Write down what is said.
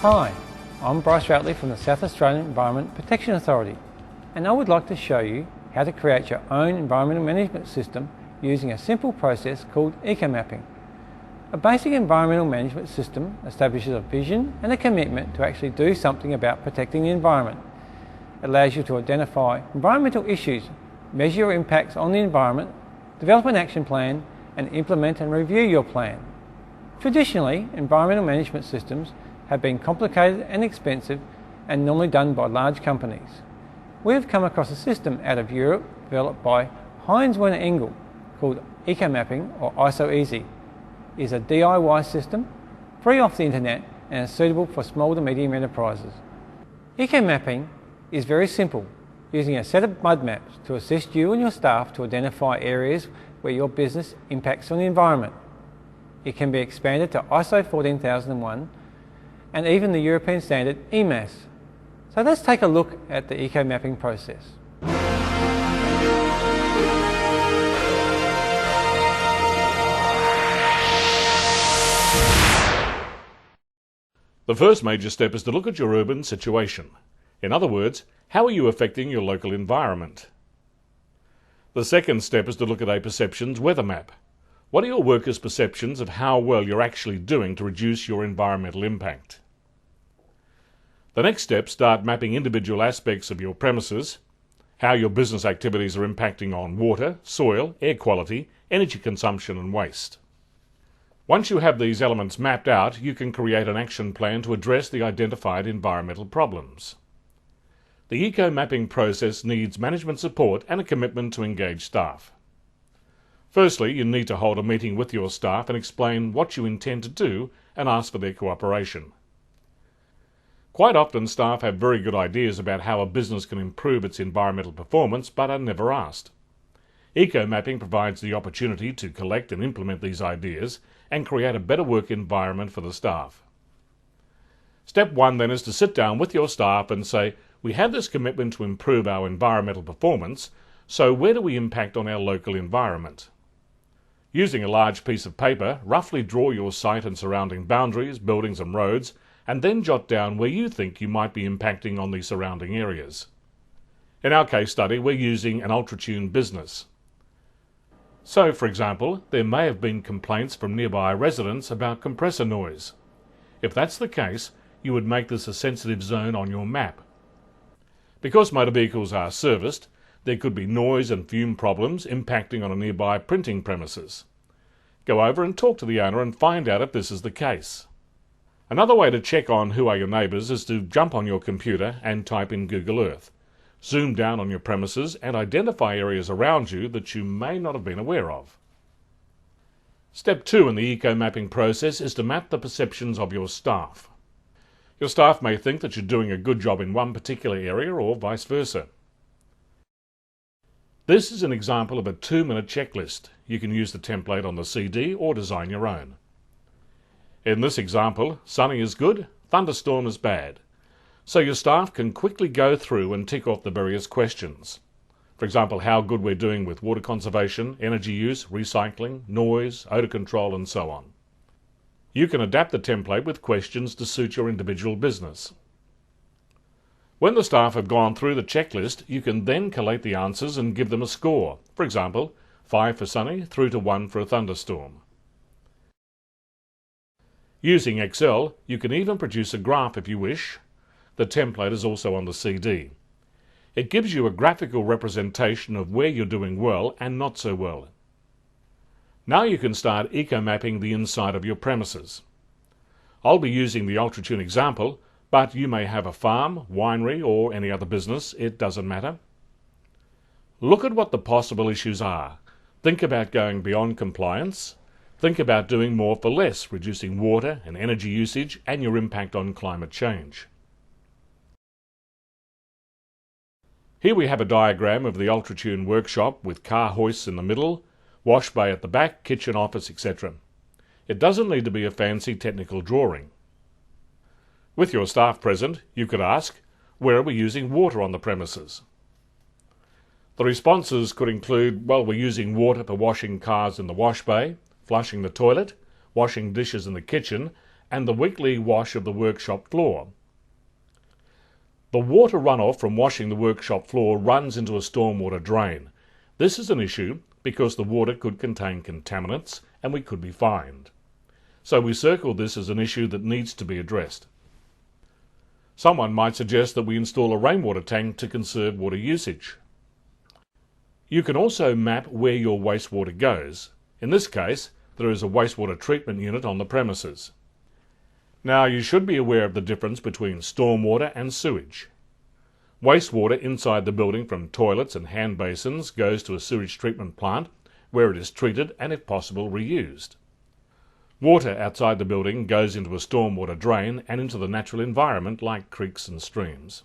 Hi, I'm Bryce Routley from the South Australian Environment Protection Authority, and I would like to show you how to create your own environmental management system using a simple process called Ecomapping. A basic environmental management system establishes a vision and a commitment to actually do something about protecting the environment. It allows you to identify environmental issues, measure your impacts on the environment, develop an action plan, and implement and review your plan. Traditionally, environmental management systems have been complicated and expensive and normally done by large companies. We have come across a system out of Europe developed by Heinz Werner Engel called Ecomapping or ISO Easy. It is a DIY system, free off the internet, and is suitable for small to medium enterprises. Ecomapping is very simple, using a set of mud maps to assist you and your staff to identify areas where your business impacts on the environment. It can be expanded to ISO 14001 and even the European standard EMAS. So let's take a look at the Ecomapping process. The first major step is to look at your urban situation. In other words, how are you affecting your local environment? The second step is to look at a perceptions weather map. What are your workers' perceptions of how well you're actually doing to reduce your environmental impact? The next steps start mapping individual aspects of your premises, how your business activities are impacting on water, soil, air quality, energy consumption and waste. Once you have these elements mapped out, you can create an action plan to address the identified environmental problems. The eco-mapping process needs management support and a commitment to engage staff. Firstly, you need to hold a meeting with your staff and explain what you intend to do and ask for their cooperation. Quite often staff have very good ideas about how a business can improve its environmental performance but are never asked. Eco-mapping provides the opportunity to collect and implement these ideas and create a better work environment for the staff. Step one then is to sit down with your staff and say, we have this commitment to improve our environmental performance, so where do we impact on our local environment? Using a large piece of paper, roughly draw your site and surrounding boundaries, buildings and roads, and then jot down where you think you might be impacting on the surrounding areas. In our case study, we're using an ultra-tuned business. So, for example, there may have been complaints from nearby residents about compressor noise. If that's the case, you would make this a sensitive zone on your map. Because motor vehicles are serviced, there could be noise and fume problems impacting on a nearby printing premises. Go over and talk to the owner and find out if this is the case. Another way to check on who are your neighbours is to jump on your computer and type in Google Earth. Zoom down on your premises and identify areas around you that you may not have been aware of. Step 2 in the eco-mapping process is to map the perceptions of your staff. Your staff may think that you're doing a good job in one particular area or vice versa. This is an example of a 2-minute checklist. You can use the template on the CD or design your own. In this example, sunny is good, thunderstorm is bad. So your staff can quickly go through and tick off the various questions. For example, how good we're doing with water conservation, energy use, recycling, noise, odour control and so on. You can adapt the template with questions to suit your individual business. When the staff have gone through the checklist, you can then collate the answers and give them a score. For example, 5 for sunny through to 1 for a thunderstorm. Using Excel, you can even produce a graph if you wish. The template is also on the CD. It gives you a graphical representation of where you're doing well and not so well. Now you can start eco-mapping the inside of your premises. I'll be using the UltraTune example, but you may have a farm, winery or any other business, it doesn't matter. Look at what the possible issues are. Think about going beyond compliance. Think about doing more for less, reducing water and energy usage and your impact on climate change. Here we have a diagram of the UltraTune workshop with car hoists in the middle, wash bay at the back, kitchen, office, etc. It doesn't need to be a fancy technical drawing. With your staff present, you could ask, where are we using water on the premises? The responses could include, well, we're using water for washing cars in the wash bay, flushing the toilet, washing dishes in the kitchen, and the weekly wash of the workshop floor. The water runoff from washing the workshop floor runs into a stormwater drain. This is an issue because the water could contain contaminants and we could be fined. So we circled this as an issue that needs to be addressed. Someone might suggest that we install a rainwater tank to conserve water usage. You can also map where your wastewater goes. In this case, there is a wastewater treatment unit on the premises. Now, you should be aware of the difference between stormwater and sewage. Wastewater inside the building from toilets and hand basins goes to a sewage treatment plant where it is treated and, if possible, reused. Water outside the building goes into a stormwater drain and into the natural environment like creeks and streams.